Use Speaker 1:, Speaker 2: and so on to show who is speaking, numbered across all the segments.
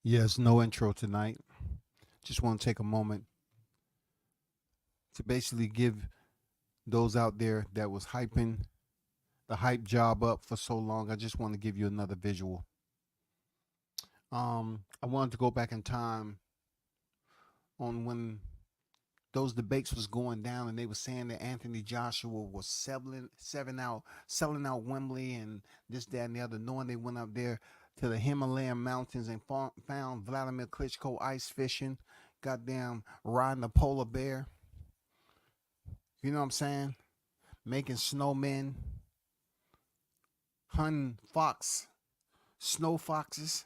Speaker 1: Yes, no intro tonight. Just want to take a moment to basically give those out there that was hyping the hype job up for so long. I just want to give you another visual. I wanted to go back in time on when those debates was going down and they were saying that Anthony Joshua was selling out Wembley and this, that, and the other, knowing they went up there to the Himalayan mountains and found Vladimir Klitschko ice fishing, goddamn riding a polar bear. You know what I'm saying? Making snowmen, hunting snow foxes.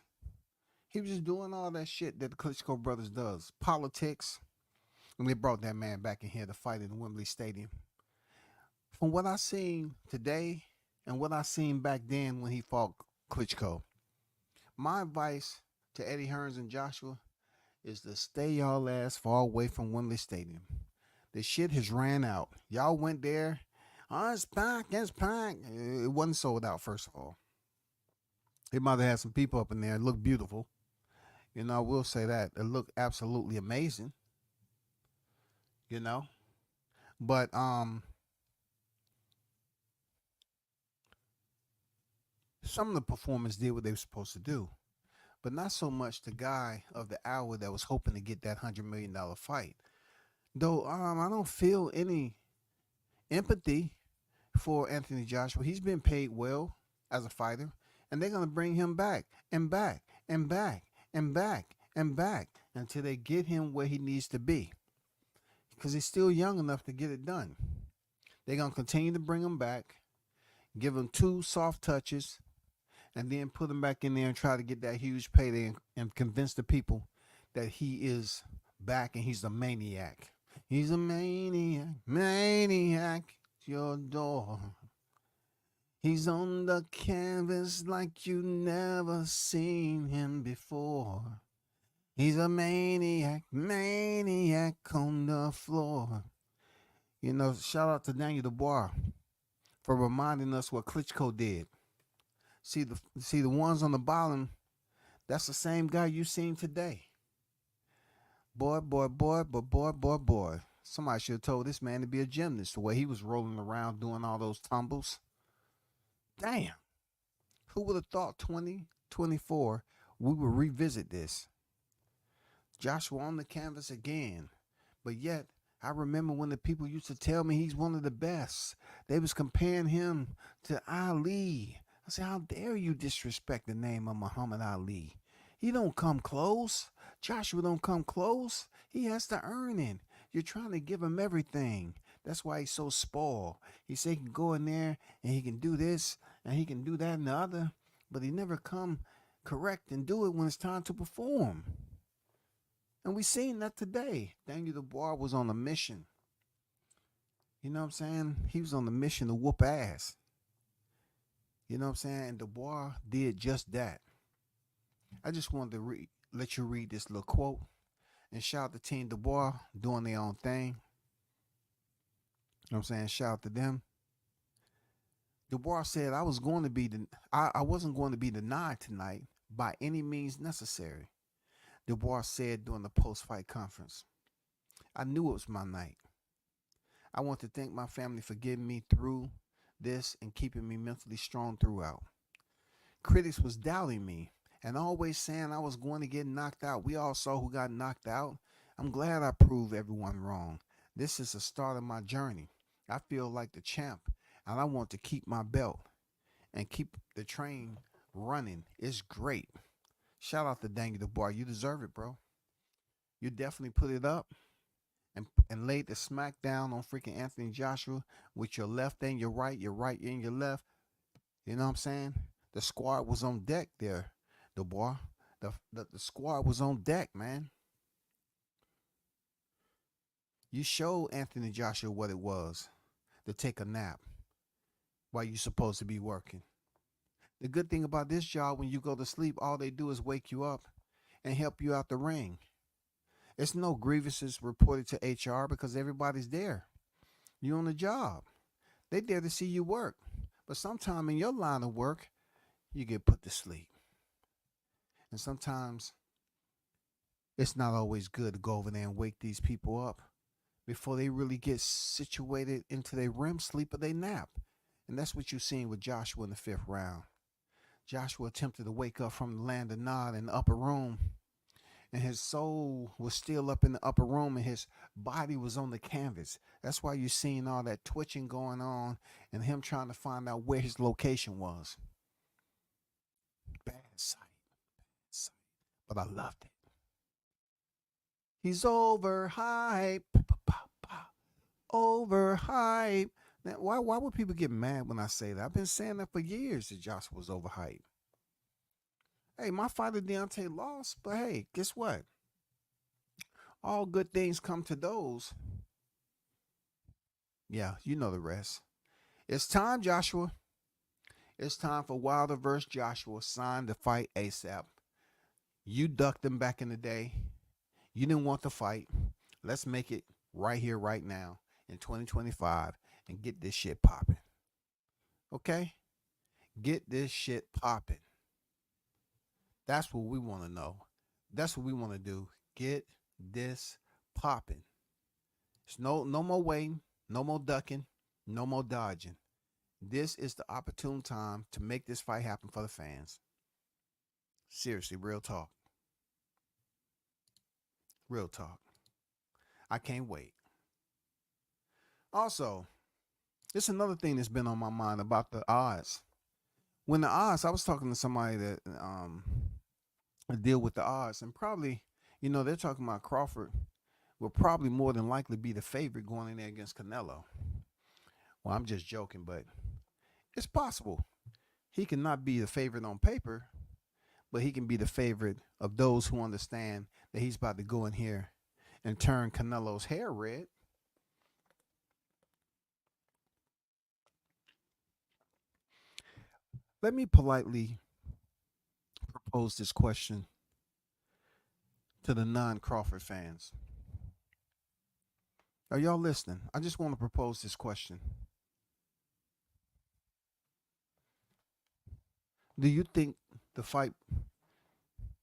Speaker 1: He was just doing all that shit that the Klitschko brothers does. Politics. And they brought that man back in here to fight in Wembley Stadium. From what I seen today and what I seen back then when he fought Klitschko, my advice to Eddie Hearns and Joshua is to stay y'all ass far away from Wembley Stadium. The shit has ran out. Y'all went there. Oh, it's packed. It's packed. It wasn't sold out, first of all. It might have had some people up in there. It looked beautiful. You know, I will say that. It looked absolutely amazing. You know? But some of the performers did what they were supposed to do. But not so much the guy of the hour that was hoping to get that $100 million fight. Though I don't feel any empathy for Anthony Joshua. He's been paid well as a fighter, and they're gonna bring him back and back and back and back and back until they get him where he needs to be. Because he's still young enough to get it done. They're gonna continue to bring him back, give him two soft touches, and then put him back in there and try to get that huge payday and convince the people that he is back and he's a maniac. He's a maniac, maniac at your door. He's on the canvas like you never seen him before. He's a maniac, maniac on the floor. You know, shout out to Daniel Dubois for reminding us what Klitschko did. See the ones on the bottom, that's the same guy you seen today. Boy. Somebody should have told this man to be a gymnast the way he was rolling around doing all those tumbles. Damn. Who would have thought 2024 we would revisit this? Joshua on the canvas again. But yet, I remember when the people used to tell me he's one of the best. They was comparing him to Ali. I said, how dare you disrespect the name of Muhammad Ali? He don't come close. Joshua don't come close. He has to earn it. You're trying to give him everything. That's why he's so spoiled. He said he can go in there and he can do this and he can do that and the other, but he never come correct and do it when it's time to perform. And we seen that today. Daniel Dubois was on a mission. You know what I'm saying? He was on a mission to whoop ass. You know what I'm saying? And Dubois did just that. I just wanted to let you read this little quote and shout out to Team Dubois doing their own thing. You know what I'm saying? Shout out to them. Dubois said, I wasn't going to be denied tonight by any means necessary. Dubois said during the post-fight conference, I knew it was my night. I want to thank my family for getting me through this and keeping me mentally strong throughout. Critics was doubting me and always saying I was going to get knocked out. We all saw who got knocked out. I'm glad I proved everyone wrong. This is the start of my journey. I feel like the champ, and I want to keep my belt and keep the train running. It's great. Shout out to Daniel Dubois. You deserve it, bro. You definitely put it up and laid the smack down on freaking Anthony Joshua with your left and your right and your left. You know what I'm saying? The squad was on deck there, Dubois. The squad was on deck, man. You showed Anthony Joshua what it was to take a nap while you're supposed to be working. The good thing about this job, when you go to sleep, all they do is wake you up and help you out the ring. It's no grievances reported to HR because everybody's there. You're on the job. They there to see you work. But sometime in your line of work, you get put to sleep. And sometimes It's not always good to go over there and wake these people up before they really get situated into their REM sleep or they nap. And that's what you're seeing with Joshua in the fifth round. Joshua attempted to wake up from the land of Nod in the upper room, and his soul was still up in the upper room, and his body was on the canvas. That's why you're seeing all that twitching going on and him trying to find out where his location was. Bad sight, sight. But I loved it. He's overhyped. Overhyped. Now, why would people get mad when I say that? I've been saying that for years that Joshua was overhyped. Hey, my fighter Deontay lost, but hey, guess what? All good things come to those. Yeah, you know the rest. It's time, Joshua. It's time for Wilder versus Joshua. Sign the fight ASAP. You ducked him back in the day. You didn't want the fight. Let's make it right here, right now in 2025 and get this shit popping. Okay? Get this shit popping. That's what we want to know. That's what we want to do. Get this popping. It's no more waiting, no more ducking, no more dodging. This is the opportune time to make this fight happen for the fans. Seriously, real talk. Real talk. I can't wait. Also, it's another thing that's been on my mind about the odds. When the odds, I was talking to somebody that deal with the odds, and probably, they're talking about Crawford will probably more than likely be the favorite going in there against Canelo. Well, I'm just joking, but it's possible. He cannot be the favorite on paper, but he can be the favorite of those who understand that he's about to go in here and turn Canelo's hair red. Let me politely propose this question to the non-Crawford fans. Are y'all listening? I just want to propose this question. Do you think the fight,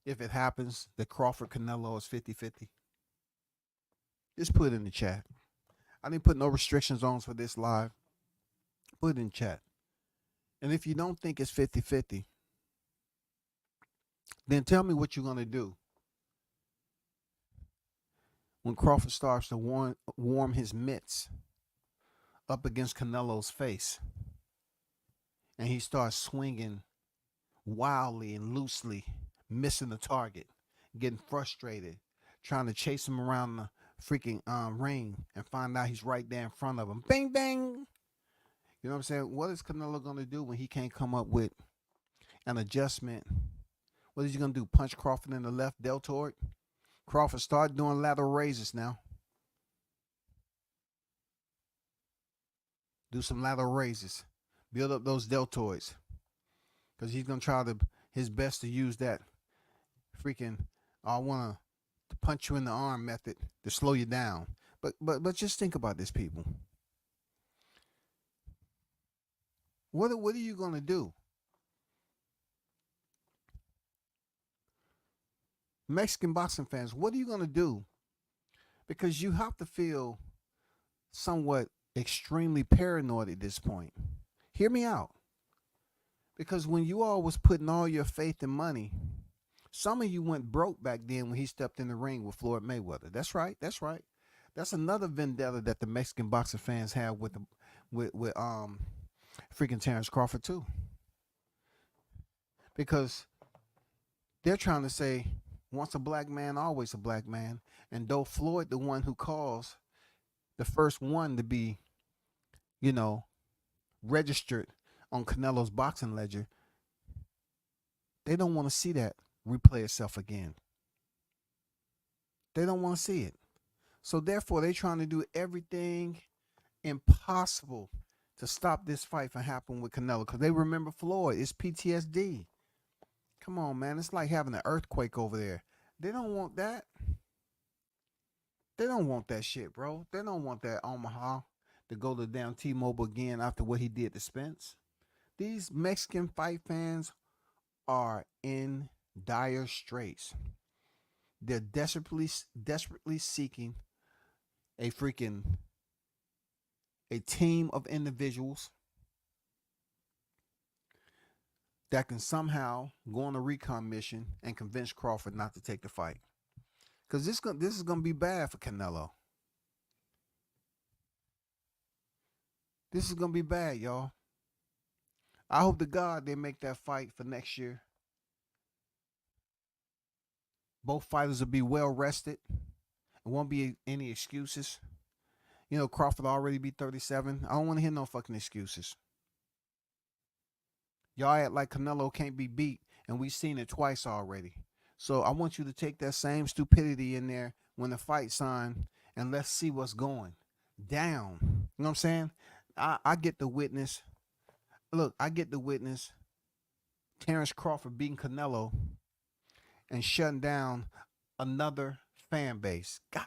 Speaker 1: if it happens, that Crawford Canelo is 50-50? Just put it in the chat. I didn't put no restrictions on for this live. Put it in chat. And if you don't think it's 50-50, then tell me what you're going to do when Crawford starts to warm his mitts up against Canelo's face and he starts swinging wildly and loosely, missing the target, getting frustrated, trying to chase him around the freaking ring and find out he's right there in front of him. Bang, bang. You know what I'm saying? What is Canelo going to do when he can't come up with an adjustment? What is he going to do? Punch Crawford in the left deltoid? Crawford, start doing lateral raises now. Do some lateral raises. Build up those deltoids. Because he's going to try his best to use that freaking, I want to punch you in the arm method to slow you down. But just think about this, people. What are you going to do? Mexican boxing fans, what are you going to do? Because you have to feel somewhat extremely paranoid at this point. Hear me out. Because when you all was putting all your faith and money, some of you went broke back then when he stepped in the ring with Floyd Mayweather. That's right. That's right. That's another vendetta that the Mexican boxing fans have with freaking Terrence Crawford too. Because they're trying to say once a black man, always a black man. And though Floyd, the one who caused the first one to be, registered on Canelo's boxing ledger, they don't want to see that replay itself again. They don't want to see it. So therefore, they're trying to do everything impossible to stop this fight from happening with Canelo because they remember Floyd. It's PTSD. Come on, man. It's like having an earthquake over there. They don't want that. They don't want that shit, bro. They don't want that Omaha to go to damn T-Mobile again after what he did to Spence. These Mexican fight fans are in dire straits. They're desperately seeking a freaking a team of individuals that can somehow go on a recon mission and convince Crawford not to take the fight. Because this is gonna be bad for Canelo. This is gonna be bad, y'all. I hope to God they make that fight for next year. Both fighters will be well rested. It won't be any excuses. You know, Crawford already be 37. I don't want to hear no fucking excuses. Y'all act like Canelo can't be beat, and we've seen it twice already. So I want you to take that same stupidity in there when the fight's on, and let's see what's going down. You know what I'm saying? I get the witness. Look, I get the witness Terrence Crawford beating Canelo and shutting down another fan base. God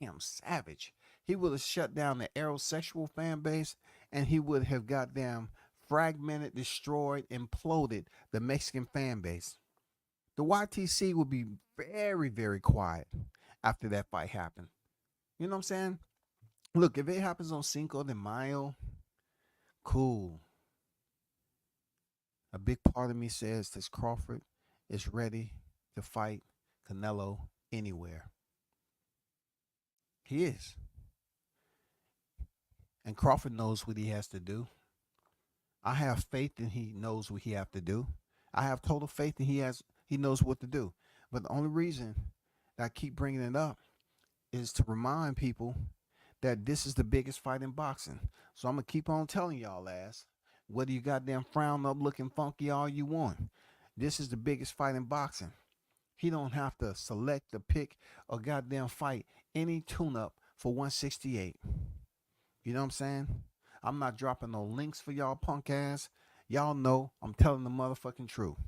Speaker 1: damn savage. He would have shut down the aerosexual fan base, and he would have goddamn fragmented, destroyed, imploded the Mexican fan base. The YTC would be very, very quiet after that fight happened. You know what I'm saying? Look, if it happens on Cinco de Mayo, cool. A big part of me says this Crawford is ready to fight Canelo anywhere. He is. And Crawford knows what he has to do. I have faith that he knows what he has to do. I have total faith that he knows what to do. But the only reason that I keep bringing it up is to remind people that this is the biggest fight in boxing. So I'm going to keep on telling y'all ass, whether you goddamn frown up looking funky all you want. This is the biggest fight in boxing. He don't have to select or pick or goddamn fight any tune-up for 168. You know what I'm saying? I'm not dropping no links for y'all punk ass. Y'all know I'm telling the motherfucking truth.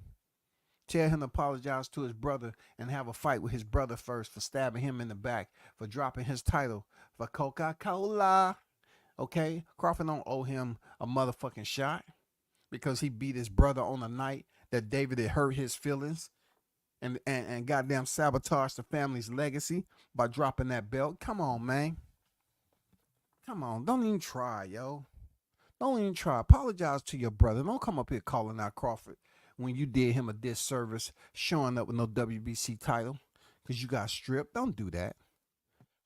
Speaker 1: Tell him to apologize to his brother and have a fight with his brother first for stabbing him in the back, for dropping his title for Coca-Cola. Okay? Crawford don't owe him a motherfucking shot because he beat his brother on the night that David had hurt his feelings and goddamn sabotaged the family's legacy by dropping that belt. Come on, man. Come on. Don't even try, yo. Don't even try. Apologize to your brother. Don't come up here calling out Crawford when you did him a disservice showing up with no WBC title because you got stripped. Don't do that.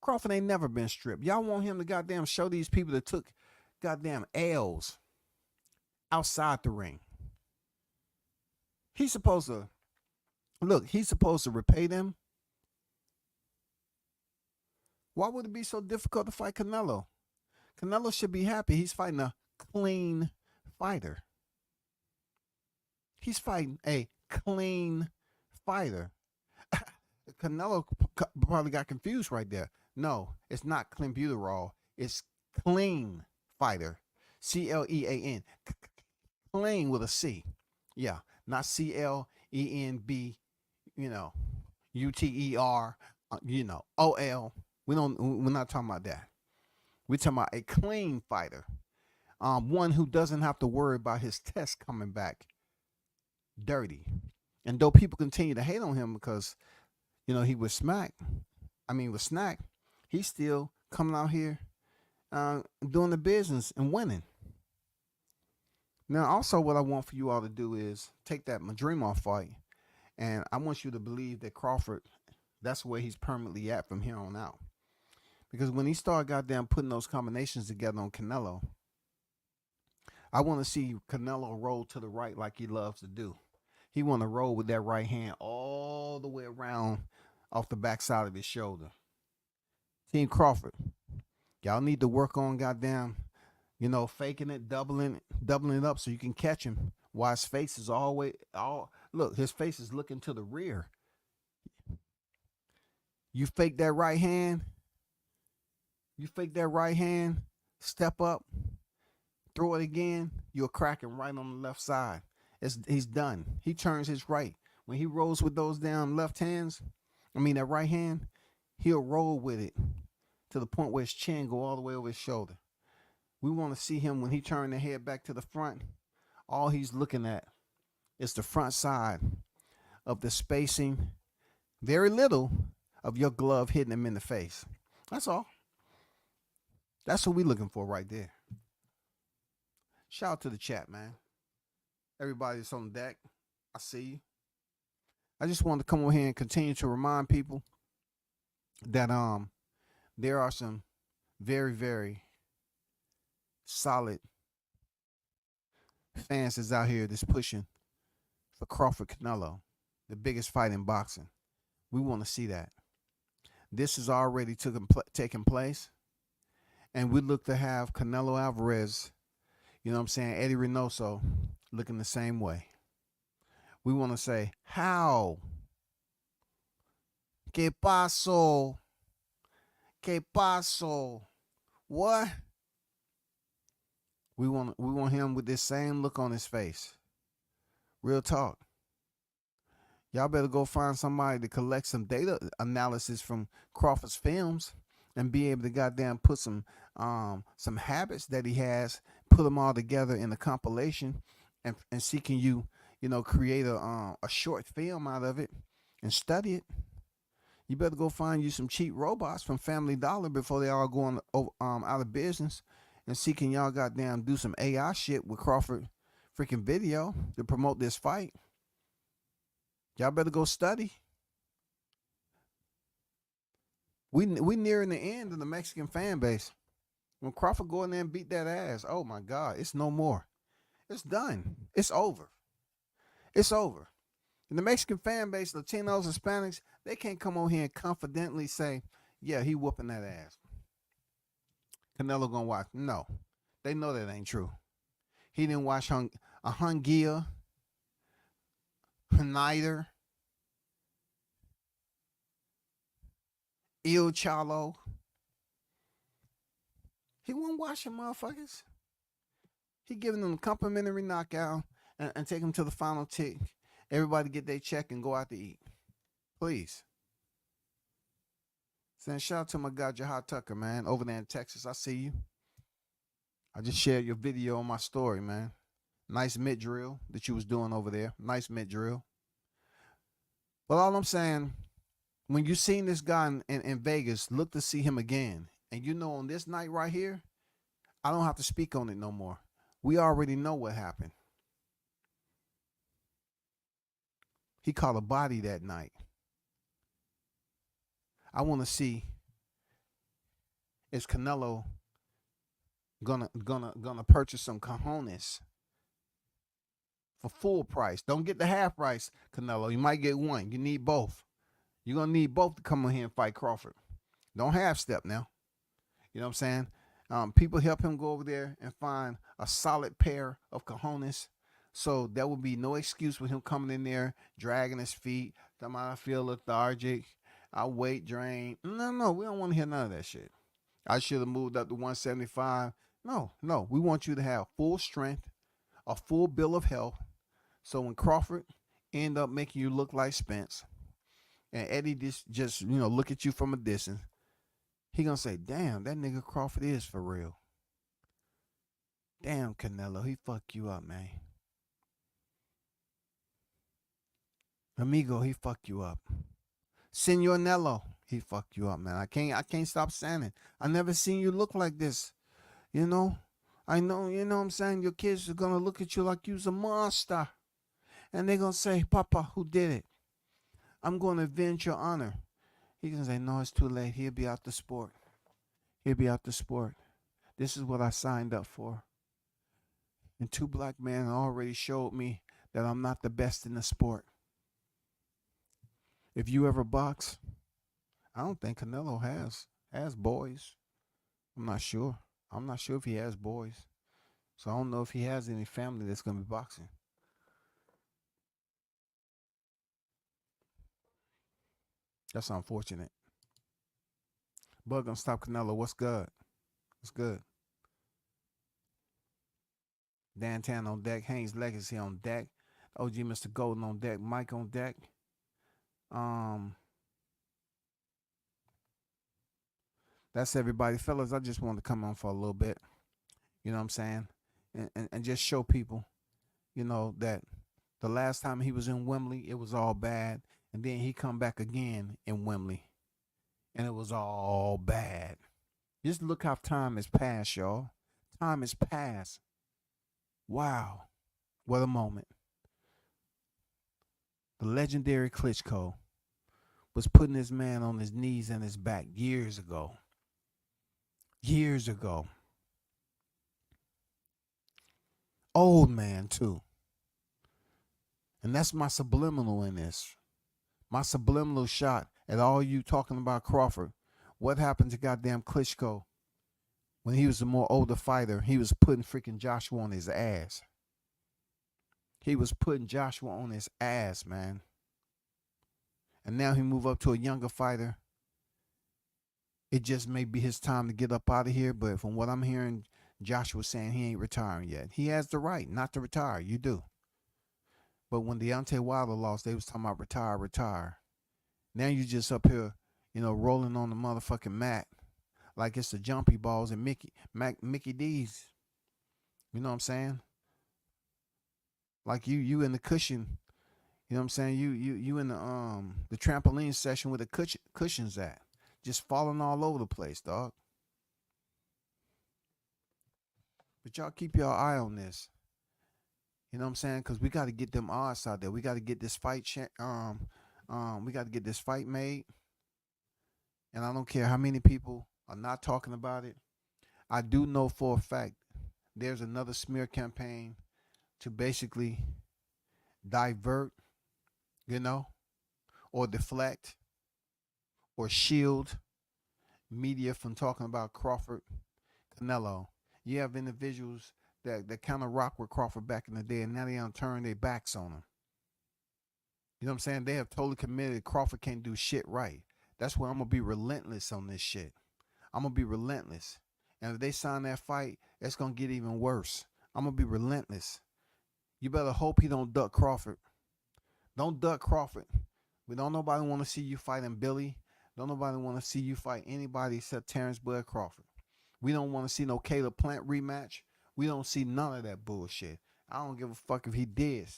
Speaker 1: Crawford ain't never been stripped. Y'all want him to goddamn show these people that took goddamn L's outside the ring. He's supposed to, look, he's supposed to repay them. Why would it be so difficult to fight Canelo? Canelo should be happy. He's fighting a clean fighter. He's fighting a clean fighter. Canelo probably got confused right there. No, it's not clenbuterol. It's clean fighter. Clean. Clean with a C. Yeah, not CLENB, you know, UTER, OL. We're not talking about that. We're talking about a clean fighter. One who doesn't have to worry about his test coming back dirty. And though people continue to hate on him because, he was snack, he's still coming out here doing the business and winning. Now, also what I want for you all to do is take that Madrimov fight, and I want you to believe that Crawford, that's where he's permanently at from here on out. Because when he started goddamn putting those combinations together on Canelo, I want to see Canelo roll to the right like he loves to do. He want to roll with that right hand all the way around off the backside of his shoulder. Team Crawford, y'all need to work on goddamn, faking it, doubling it up so you can catch him. While his face is look, his face is looking to the rear. You fake that right hand. Step up, throw it again, you're cracking right on the left side. He's done. He turns his right. When he rolls with those damn that right hand, he'll roll with it to the point where his chin go all the way over his shoulder. We want to see him when he turns the head back to the front. All he's looking at is the front side of the spacing. Very little, of your glove hitting him in the face. That's all. That's what we looking for right there. Shout out to the chat, man. Everybody that's on deck, I see you. I just wanted to come over here and continue to remind people that there are some very, very solid fans that's out here that's pushing for Crawford Canelo, the biggest fight in boxing. We want to see that. This is already taking place, and we look to have Canelo Alvarez, you know what I'm saying, Eddie Reynoso, looking the same way. We want to say, how? ¿Qué pasó? ¿Qué pasó? What? We want him with this same look on his face. Real talk. Y'all better go find somebody to collect some data analysis from Crawford's films and be able to goddamn put some habits that he has, put them all together in a compilation, and see can you create a short film out of it and study it. You better go find you some cheap robots from Family Dollar before they all go out of business, and see can y'all goddamn do some AI shit with Crawford freaking video to promote this fight. Y'all better go study. We nearing the end of the Mexican fan base. When Crawford go in there and beat that ass, oh my God, it's no more. It's done. It's over. It's over. In the Mexican fan base, Latinos, Hispanics, they can't come on here and confidently say, yeah, he whooping that ass. Canelo gonna watch. No. They know that ain't true. He didn't watch Hungia, Hanider, Il Chalo. He won't watch them motherfuckers. He giving them a complimentary knockout and take them to the final tick. Everybody get their check and go out to eat. Please. Saying shout out to my guy Jahad Tucker, man, over there in Texas. I see you. I just shared your video on my story, man. Nice mid drill that you was doing over there. Nice mid drill. But all I'm saying, when you seen this guy in Vegas, look to see him again. And you know on this night right here, I don't have to speak on it no more. We already know what happened. He caught a body that night. I want to see, is Canelo gonna purchase some cojones for full price? Don't get the half price, Canelo. You might get one. You need both. You're gonna need both to come on here and fight Crawford. Don't half step now. You know what I'm saying? People help him go over there and find a solid pair of cojones. So there will be no excuse for him coming in there, dragging his feet, talking about I feel lethargic, I weight drain. No, we don't want to hear none of that shit. I should have moved up to 175. No, we want you to have full strength, a full bill of health. So when Crawford end up making you look like Spence, and Eddie just look at you from a distance, he gonna say, damn, that nigga Crawford is for real. Damn, Canelo, he fucked you up, man. Amigo, he fucked you up. Senor Nello, he fucked you up, man. I can't stop saying it. I never seen you look like this. I know, what I'm saying? Your kids are gonna look at you like you's a monster. And they're gonna say, Papa, who did it? I'm gonna avenge your honor. He can say, no, it's too late. He'll be out the sport. This is what I signed up for. And two black men already showed me that I'm not the best in the sport. If you ever box, I don't think Canelo has boys. I'm not sure if he has boys. So I don't know if he has any family that's going to be boxing. That's unfortunate. Bug gonna stop Canelo. What's good? What's good? Dan Tan on deck. Haynes Legacy on deck. OG Mr. Golden on deck. Mike on deck. That's everybody. Fellas, I just wanted to come on for a little bit. You know what I'm saying? And just show people, that the last time he was in Wembley, it was all bad. And then he come back again in Wembley. and it was all bad. Just look how time has passed, y'all. Time has passed. Wow. What a moment. The legendary Klitschko was putting this man on his knees and his back years ago. Years ago. Old man, too. And that's my subliminal in this. My subliminal shot at all you talking about Crawford. What happened to goddamn Klitschko when he was a more older fighter? He was putting freaking Joshua on his ass. He was putting Joshua on his ass, man. And now he moved up to a younger fighter. It just may be his time to get up out of here. But from what I'm hearing, Joshua's saying he ain't retiring yet. He has the right not to retire. You do. But when Deontay Wilder lost, they was talking about retire. Now you just up here, rolling on the motherfucking mat like it's the jumpy balls and Mickey D's. You know what I'm saying? Like you in the cushion. You know what I'm saying? You in the trampoline session where the cushions at. Just falling all over the place, dog. But y'all keep your eye on this. You know what I'm saying? Because we got to get them odds out there. We got to get this fight we got to get this fight made. And I don't care how many people are not talking about it. I do know for a fact there's another smear campaign to basically divert, or deflect or shield media from talking about Crawford, Canelo. You have individuals that kind of rock with Crawford back in the day, and now they don't turn their backs on him. You know what I'm saying? They have totally committed Crawford can't do shit right. That's why I'm going to be relentless on this shit. I'm going to be relentless. And if they sign that fight, it's going to get even worse. I'm going to be relentless. You better hope he don't duck Crawford. Don't duck Crawford. We don't nobody want to see you fighting Billy. Don't nobody want to see you fight anybody except Terrence Bud Crawford. We don't want to see no Caleb Plant rematch. We don't see none of that bullshit. I don't give a fuck if he did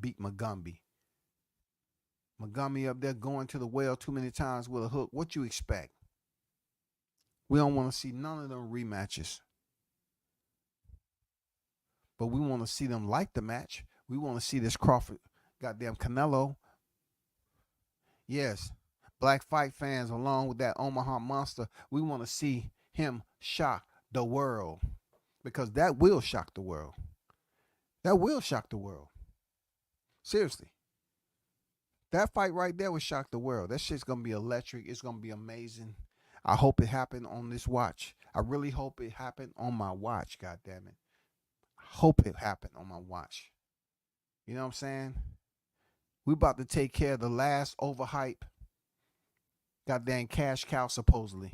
Speaker 1: beat Mugambi. Mugambi up there going to the well too many times with a hook. What you expect? We don't want to see none of them rematches. But we want to see them like the match. We want to see this Crawford, goddamn Canelo. Yes, black fight fans along with that Omaha Monster, we want to see him shock the world. Because that will shock the world. That will shock the world. Seriously. That fight right there will shock the world. That shit's going to be electric. It's going to be amazing. I hope it happened on this watch. I really hope it happened on my watch, goddammit. I hope it happened on my watch. You know what I'm saying? We about to take care of the last overhype goddamn cash cow supposedly.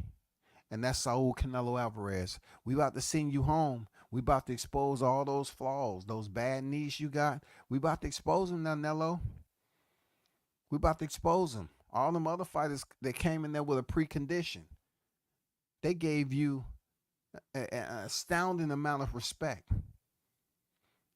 Speaker 1: And that's Saul Canelo Alvarez. We about to send you home. We about to expose all those flaws, those bad knees you got. We about to expose them, Canelo. We about to expose them. All them other fighters that came in there with a precondition. They gave you an astounding amount of respect.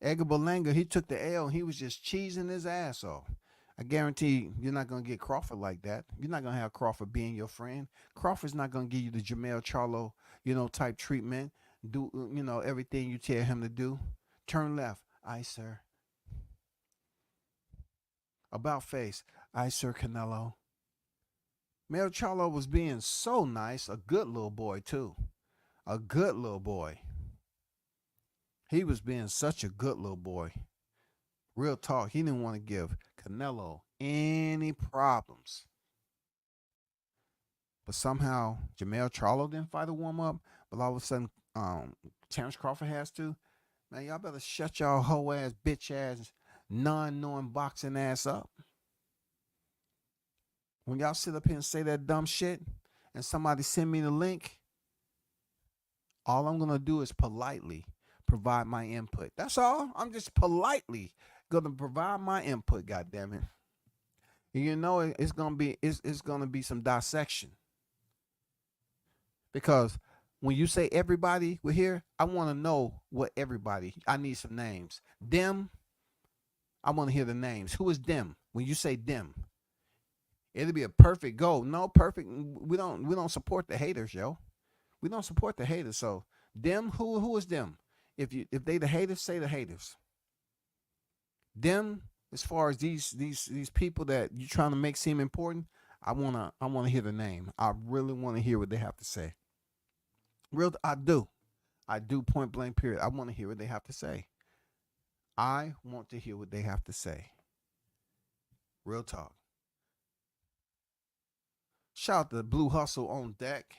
Speaker 1: Edgar Berlanga, he took the L and he was just cheesing his ass off. I guarantee you're not going to get Crawford like that. You're not going to have Crawford being your friend. Crawford's not going to give you the Jermell Charlo, type treatment. Do, everything you tell him to do. Turn left. Aye, sir. About face. Aye, sir, Canelo. Mel Charlo was being so nice. A good little boy, too. A good little boy. He was being such a good little boy. Real talk. He didn't want to give Canelo any problems. But somehow Jermell Charlo didn't fight a warm up. But all of a sudden, Terrence Crawford has to. Man, y'all better shut y'all hoe ass, bitch ass, non-knowing boxing ass up. When y'all sit up here and say that dumb shit and somebody send me the link, all I'm going to do is politely provide my input. That's all. I'm just politely going to provide my input, goddammit. It's going to be some dissection. Because when you say everybody we're here, I want to know what everybody. I need some names. Them, I want to hear the names. Who is them? When you say them, It'll be a perfect goal. No perfect. We don't support the haters, yo. We don't support the haters. So them, who is them? If they the haters, say the haters. Them, as far as these people that you trying to make seem important, I wanna hear the name. I really want to hear what they have to say. Real, I do. I do, point blank period. I want to hear what they have to say. I want to hear what they have to say. Real talk. Shout out to Blue Hustle on deck.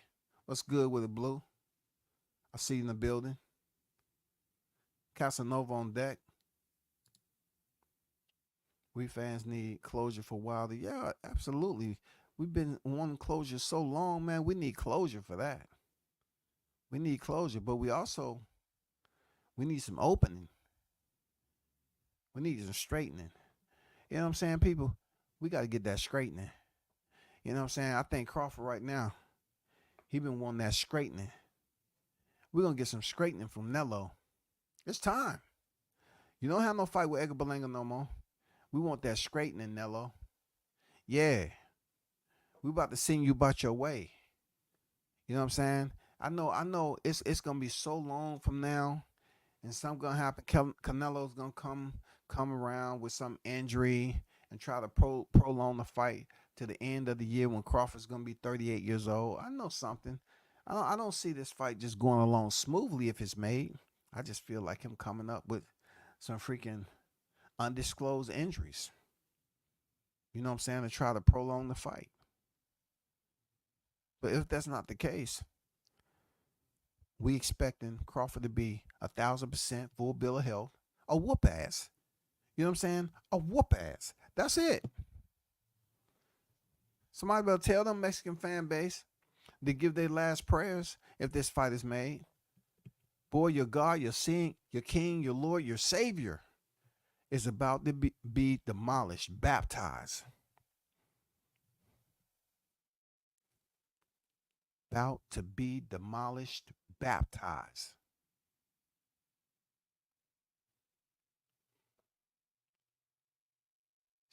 Speaker 1: What's good with it, Blue? I see you in the building. Casanova on deck. We fans need closure for Wilder. Yeah, absolutely. We've been wanting closure so long, man. We need closure for that. We need closure, but we need some opening. We need some straightening. You know what I'm saying, people? We got to get that straightening. You know what I'm saying? I think Crawford right now, he been wanting that straightening. We're gonna get some straightening from Nello. It's time. You don't have no fight with Edgar Berlanga no more. We want that straightening, Nello. Yeah. We about to send you about your way. You know what I'm saying? I know it's gonna be so long from now and something gonna happen. Canelo's gonna come around with some injury and try to prolong the fight to the end of the year when Crawford's gonna be 38 years old. I know something. I don't see this fight just going along smoothly if it's made. I just feel like him coming up with some freaking undisclosed injuries. You know what I'm saying? To try to prolong the fight. But if that's not the case, we expecting Crawford to be 1,000% full bill of health, a whoop ass. You know what I'm saying? A whoop ass. That's it. Somebody better tell them Mexican fan base to give their last prayers if this fight is made. Boy, your God, your King, your Lord, your Savior is about to be demolished, baptized. About to be demolished, baptized.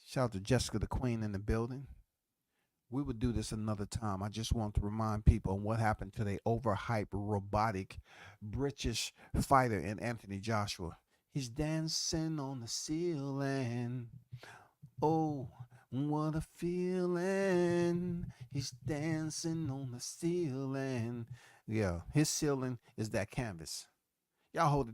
Speaker 1: Shout out to Jessica the Queen in the building. We would do this another time. I just want to remind people what happened to the overhyped, robotic British fighter in Anthony Joshua. He's dancing on the ceiling. Oh, what a feeling. He's dancing on the ceiling. Yeah, his ceiling is that canvas. Y'all hold it.